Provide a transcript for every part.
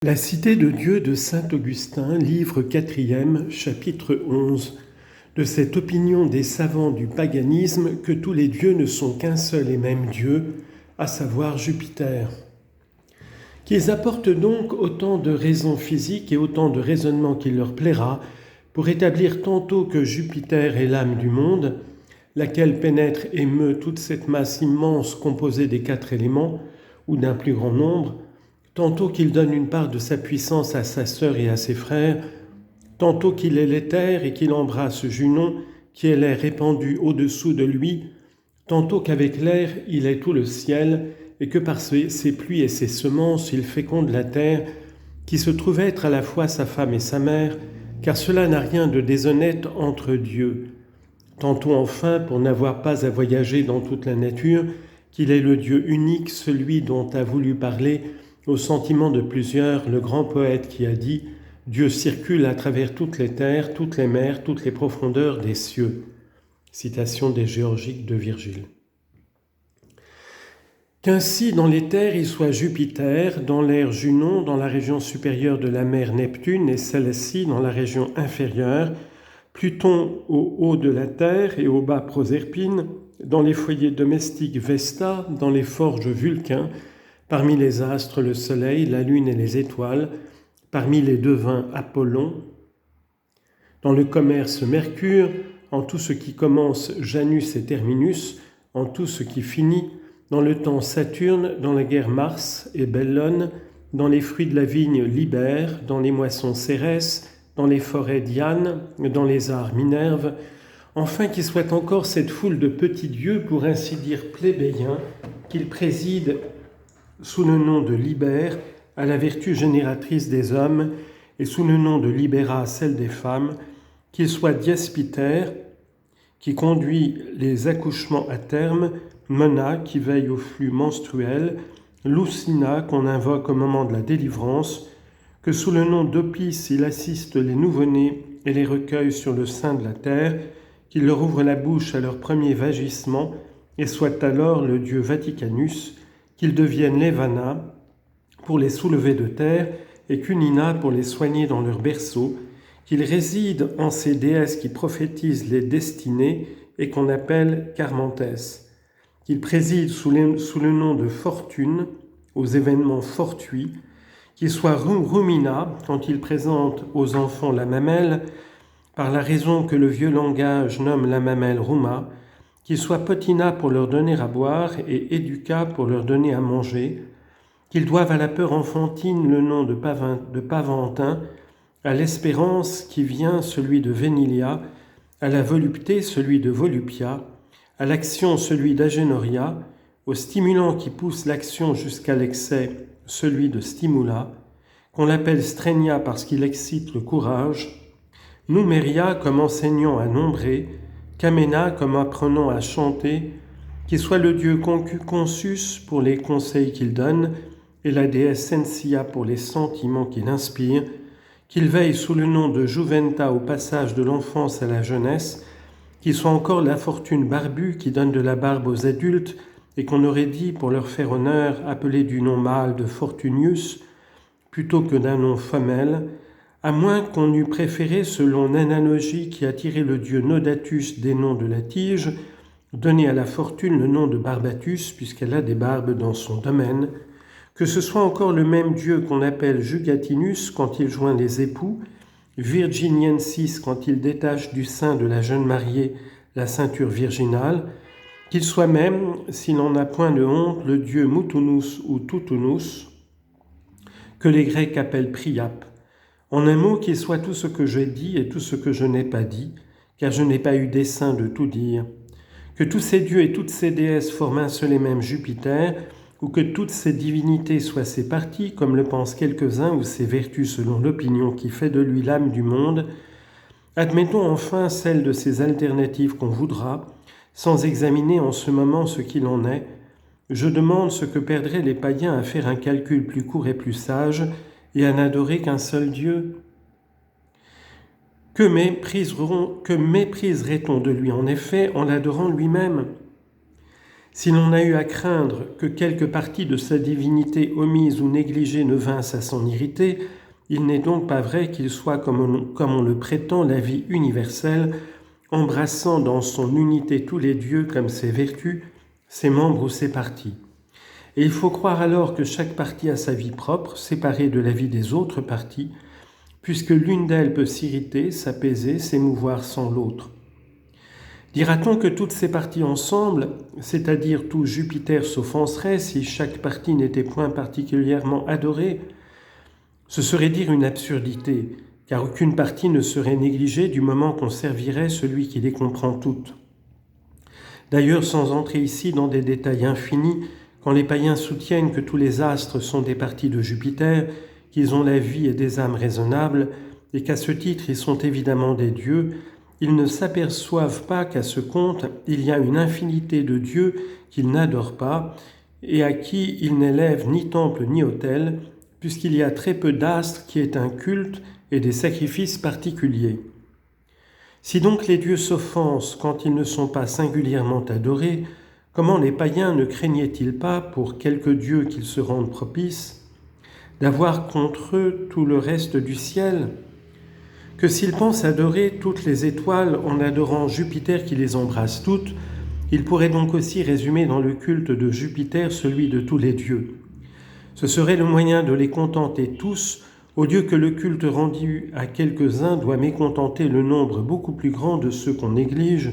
La Cité de Dieu de saint Augustin, livre 4e, chapitre 11, de cette opinion des savants du paganisme que tous les dieux ne sont qu'un seul et même Dieu, à savoir Jupiter. Qu'ils apportent donc autant de raisons physiques et autant de raisonnements qu'il leur plaira pour établir tantôt que Jupiter est l'âme du monde, laquelle pénètre et meut toute cette masse immense composée des 4 éléments, ou d'un plus grand nombre, tantôt qu'il donne une part de sa puissance à sa sœur et à ses frères, tantôt qu'il est l'éther et qu'il embrasse Junon, qui est l'air répandu au-dessous de lui, tantôt qu'avec l'air il est tout le ciel, et que par ses pluies et ses semences il féconde la terre, qui se trouve être à la fois sa femme et sa mère, car cela n'a rien de déshonnête entre Dieu. Tantôt enfin, pour n'avoir pas à voyager dans toute la nature, qu'il est le Dieu unique, celui dont a voulu parler, au sentiment de plusieurs, le grand poète qui a dit « Dieu circule à travers toutes les terres, toutes les mers, toutes les profondeurs des cieux ». Citation des Géorgiques de Virgile. Qu'ainsi dans les terres il soit Jupiter, dans l'air Junon, dans la région supérieure de la mer Neptune et celle-ci dans la région inférieure, Pluton au haut de la terre et au bas Proserpine, dans les foyers domestiques Vesta, dans les forges Vulcain, parmi les astres le soleil, la lune et les étoiles, parmi les devins Apollon, dans le commerce Mercure, en tout ce qui commence Janus et Terminus, en tout ce qui finit, dans le temps Saturne, dans la guerre Mars et Bellone, dans les fruits de la vigne Libère, dans les moissons Cérès, dans les forêts Diane, dans les arts Minerve, enfin qu'il soit encore cette foule de petits dieux, pour ainsi dire plébéiens, qu'il préside sous le nom de Libère à la vertu génératrice des hommes et sous le nom de Libéra à celle des femmes, qu'il soit Diaspiter, qui conduit les accouchements à terme, Mona, qui veille au flux menstruel, Lucina, qu'on invoque au moment de la délivrance, que sous le nom d'Opis, il assiste les nouveau-nés et les recueille sur le sein de la terre, qu'il leur ouvre la bouche à leur premier vagissement, et soit alors le dieu Vaticanus, qu'ils deviennent Levana pour les soulever de terre, et Cunina pour les soigner dans leur berceau, qu'ils résident en ces déesses qui prophétisent les destinées et qu'on appelle Carmantès, qu'ils président sous le nom de Fortune aux événements fortuits, qu'ils soient Rumina quand ils présentent aux enfants la mamelle, par la raison que le vieux langage nomme la mamelle Ruma, qu'ils soient Potina pour leur donner à boire et Éduca pour leur donner à manger, qu'ils doivent à la peur enfantine le nom de Paventin, à l'espérance qui vient celui de Vénilia, à la volupté celui de Volupia, à l'action celui d'Agénoria, au stimulant qui pousse l'action jusqu'à l'excès celui de Stimula, qu'on l'appelle Strenia parce qu'il excite le courage, Numeria comme enseignant à nombrer, Camena comme apprenant à chanter, qui soit le dieu Consus pour les conseils qu'il donne, et la déesse Sensia pour les sentiments qu'il inspire, qu'il veille sous le nom de Juventa au passage de l'enfance à la jeunesse, qu'il soit encore la fortune barbue qui donne de la barbe aux adultes, et qu'on aurait dit, pour leur faire honneur, appelé du nom mâle de Fortunius, plutôt que d'un nom femelle, à moins qu'on eût préféré, selon l'analogie qui a tiré le dieu Nodatus des noms de la tige, donner à la fortune le nom de Barbatus, puisqu'elle a des barbes dans son domaine, que ce soit encore le même dieu qu'on appelle Jugatinus quand il joint les époux, Virginiensis quand il détache du sein de la jeune mariée la ceinture virginale, qu'il soit même, s'il n'en a point de honte, le dieu Mutunus ou Tutunus, que les Grecs appellent Priap. En un mot, qu'il soit tout ce que j'ai dit et tout ce que je n'ai pas dit, car je n'ai pas eu dessein de tout dire. Que tous ces dieux et toutes ces déesses forment un seul et même Jupiter, ou que toutes ces divinités soient ses parties, comme le pensent quelques-uns, ou ses vertus selon l'opinion qui fait de lui l'âme du monde. Admettons enfin celle de ces alternatives qu'on voudra, sans examiner en ce moment ce qu'il en est. Je demande ce que perdraient les païens à faire un calcul plus court et plus sage, et à n'adorer qu'un seul Dieu. Que mépriserait-on de lui en effet en l'adorant lui-même ? Si l'on a eu à craindre que quelque partie de sa divinité omise ou négligée ne vinsse à s'en irriter, il n'est donc pas vrai qu'il soit, comme on le prétend, la vie universelle, embrassant dans son unité tous les dieux comme ses vertus, ses membres ou ses parties. Et il faut croire alors que chaque partie a sa vie propre, séparée de la vie des autres parties, puisque l'une d'elles peut s'irriter, s'apaiser, s'émouvoir sans l'autre. Dira-t-on que toutes ces parties ensemble, c'est-à-dire tout Jupiter s'offenserait si chaque partie n'était point particulièrement adorée? Ce serait dire une absurdité, car aucune partie ne serait négligée du moment qu'on servirait celui qui les comprend toutes. D'ailleurs, sans entrer ici dans des détails infinis, quand les païens soutiennent que tous les astres sont des parties de Jupiter, qu'ils ont la vie et des âmes raisonnables, et qu'à ce titre ils sont évidemment des dieux, ils ne s'aperçoivent pas qu'à ce compte, il y a une infinité de dieux qu'ils n'adorent pas, et à qui ils n'élèvent ni temple ni autel, puisqu'il y a très peu d'astres qui aient un culte et des sacrifices particuliers. Si donc les dieux s'offensent quand ils ne sont pas singulièrement adorés, comment les païens ne craignaient-ils pas, pour quelques dieux qu'ils se rendent propices, d'avoir contre eux tout le reste du ciel? Que s'ils pensent adorer toutes les étoiles en adorant Jupiter qui les embrasse toutes, ils pourraient donc aussi résumer dans le culte de Jupiter celui de tous les dieux. Ce serait le moyen de les contenter tous, au lieu que le culte rendu à quelques-uns doit mécontenter le nombre beaucoup plus grand de ceux qu'on néglige,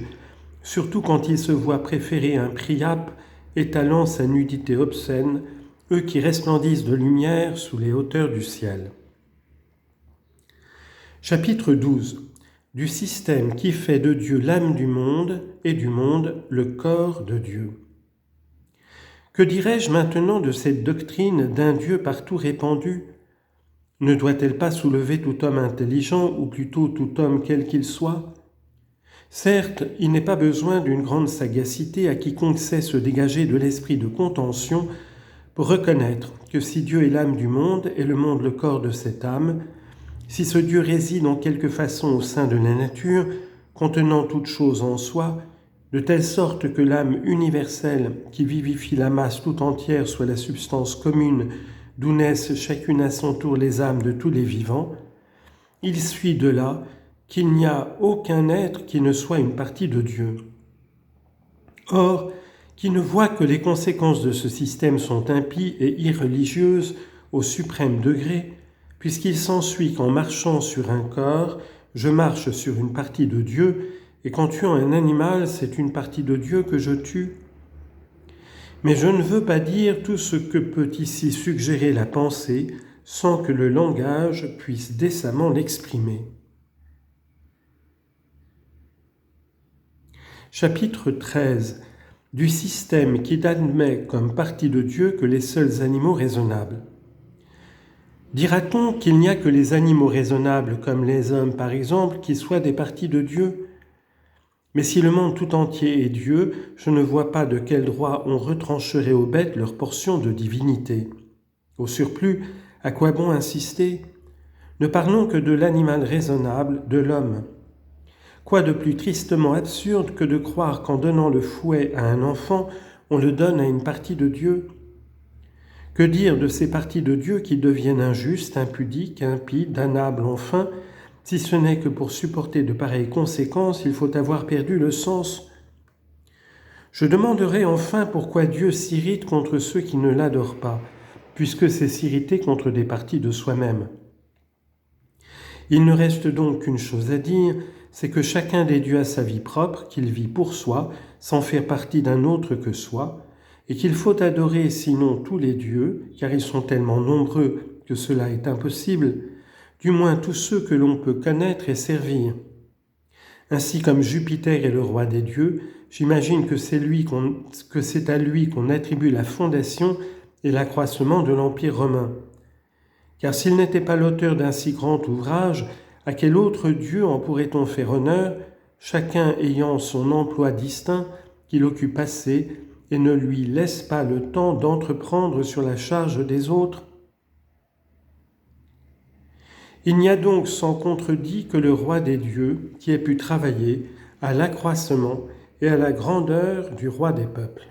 surtout quand ils se voient préférer un Priape étalant sa nudité obscène, eux qui resplendissent de lumière sous les hauteurs du ciel. Chapitre 12. Du système qui fait de Dieu l'âme du monde et du monde le corps de Dieu. Que dirais-je maintenant de cette doctrine d'un Dieu partout répandu? Ne doit-elle pas soulever tout homme intelligent, ou plutôt tout homme quel qu'il soit? Certes, il n'est pas besoin d'une grande sagacité à quiconque sait se dégager de l'esprit de contention pour reconnaître que si Dieu est l'âme du monde et le monde le corps de cette âme, si ce Dieu réside en quelque façon au sein de la nature, contenant toute chose en soi, de telle sorte que l'âme universelle qui vivifie la masse tout entière soit la substance commune d'où naissent chacune à son tour les âmes de tous les vivants, il suit de là qu'il n'y a aucun être qui ne soit une partie de Dieu. Or, qui ne voit que les conséquences de ce système sont impies et irreligieuses au suprême degré, puisqu'il s'ensuit qu'en marchant sur un corps, je marche sur une partie de Dieu, et qu'en tuant un animal, c'est une partie de Dieu que je tue. Mais je ne veux pas dire tout ce que peut ici suggérer la pensée, sans que le langage puisse décemment l'exprimer. Chapitre 13. Du système qui n'admet comme partie de Dieu que les seuls animaux raisonnables. Dira-t-on qu'il n'y a que les animaux raisonnables, comme les hommes par exemple, qui soient des parties de Dieu? Mais si le monde tout entier est Dieu, je ne vois pas de quel droit on retrancherait aux bêtes leur portion de divinité. Au surplus, à quoi bon insister? Ne parlons que de l'animal raisonnable, de l'homme. Quoi de plus tristement absurde que de croire qu'en donnant le fouet à un enfant, on le donne à une partie de Dieu? Que dire de ces parties de Dieu qui deviennent injustes, impudiques, impies, damnables enfin, si ce n'est que pour supporter de pareilles conséquences, il faut avoir perdu le sens? Je demanderai enfin pourquoi Dieu s'irrite contre ceux qui ne l'adorent pas, puisque c'est s'irriter contre des parties de soi-même. Il ne reste donc qu'une chose à dire, c'est que chacun des dieux a sa vie propre, qu'il vit pour soi, sans faire partie d'un autre que soi, et qu'il faut adorer sinon tous les dieux, car ils sont tellement nombreux que cela est impossible, du moins tous ceux que l'on peut connaître et servir. Ainsi comme Jupiter est le roi des dieux, j'imagine que c'est à lui qu'on attribue la fondation et l'accroissement de l'Empire romain. Car s'il n'était pas l'auteur d'un si grand ouvrage, à quel autre dieu en pourrait-on faire honneur, chacun ayant son emploi distinct qu'il occupe assez et ne lui laisse pas le temps d'entreprendre sur la charge des autres? Il n'y a donc sans contredit que le roi des dieux qui ait pu travailler à l'accroissement et à la grandeur du roi des peuples.